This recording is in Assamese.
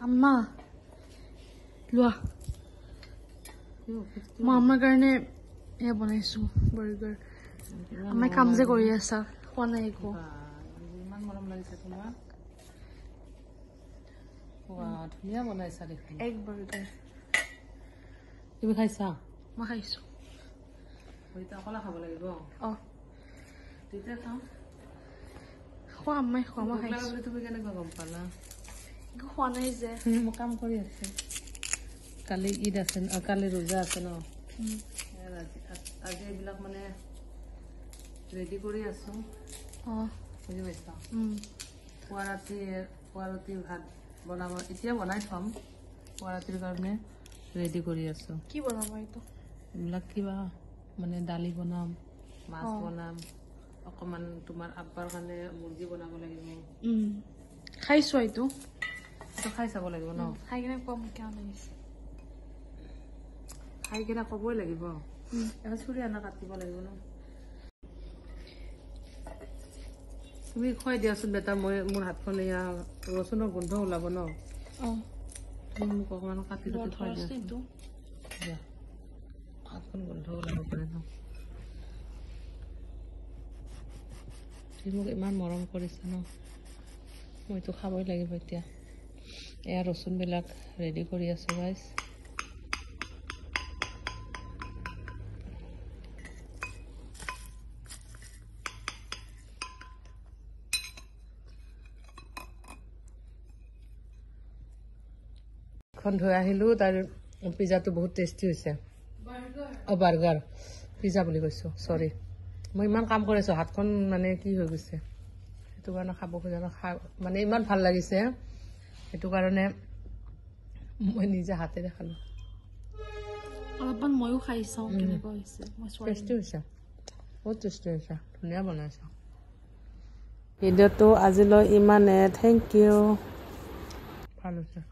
আম্মা লোৱা মই আমাৰ কাৰণে এয়া বনাইছো বাৰ্গাৰ আমি কাম যে কৰি আছা খোৱা নাই একো ইমান মৰম লাগিছে তোমাৰ ধুনীয়া বনাইছা দেখোন এগ বাৰ্গাৰ তুমি খাইছা মই খাইছো এতিয়া অকলে খাব লাগিব তেতিয়া খাওঁ খোৱা আম্মাই খোৱা মই খাইছো তুমি কেনেকুৱা গম পালা একো খোৱা নাই যে মই কাম কৰি আছো কালি ঈদ আছে কালি ৰোজা আছে ন আজি এইবিলাক মানে ৰেডি কৰি আছো বুজি পাইছা পুৱা ৰাতি ভাত বনাব এতিয়া বনাই থম পুৱা ৰাতিৰ কাৰণে ৰেডি কৰি আছো কি বনাবা এইটো এইবিলাক কিবা মানে দালি বনাম মাছ বনাম অকমান তোমাৰ আব্বাৰ কাৰণে মুৰ্গী বনাব লাগিব খাইছো এইটো খাই চাব লাগিব ন খাই কিনে কম কেনে লাগিছে খাই কিনে ক'বই লাগিব এখন চুৰি আনা কাটিব লাগিব ন তুমি খুৱাই দিয়াচোন বেটা মই মোৰ হাতখন এয়া ৰচুনৰ গোন্ধ ওলাব ন তুমি মোক অকমান কাটি কাটি খুৱাই দিয়াচোন হাতখন গোন্ধ ওলাব পাৰে ন তুমি মোক ইমান মৰম কৰিছা ন মইতো খাবই লাগিব এতিয়া এয়া ৰচুনবিলাক ৰেডি কৰি আছো গাইছ খন ধুই আহিলো তাৰ পিজ্জাটো বহুত টেষ্টি হৈছে বাৰ্গাৰ পিজ্জা বুলি কৈছো চৰি মই ইমান কাম কৰিছো হাতখন মানে কি হৈ গৈছে সেইটো কাৰণে খাব খোজা মানে ইমান ভাল লাগিছে সেইটো কাৰণে মই নিজে হাতেৰে খালো অলপমান ময়ো খাই চাওঁ কেনেকুৱা হৈছে টেষ্টি হৈছে বহুত টেষ্টি হৈছে ধুনীয়া বনাইছা ভিডিঅ'টো আজিলৈ ইমানে থেংক ইউ ভাল হৈছে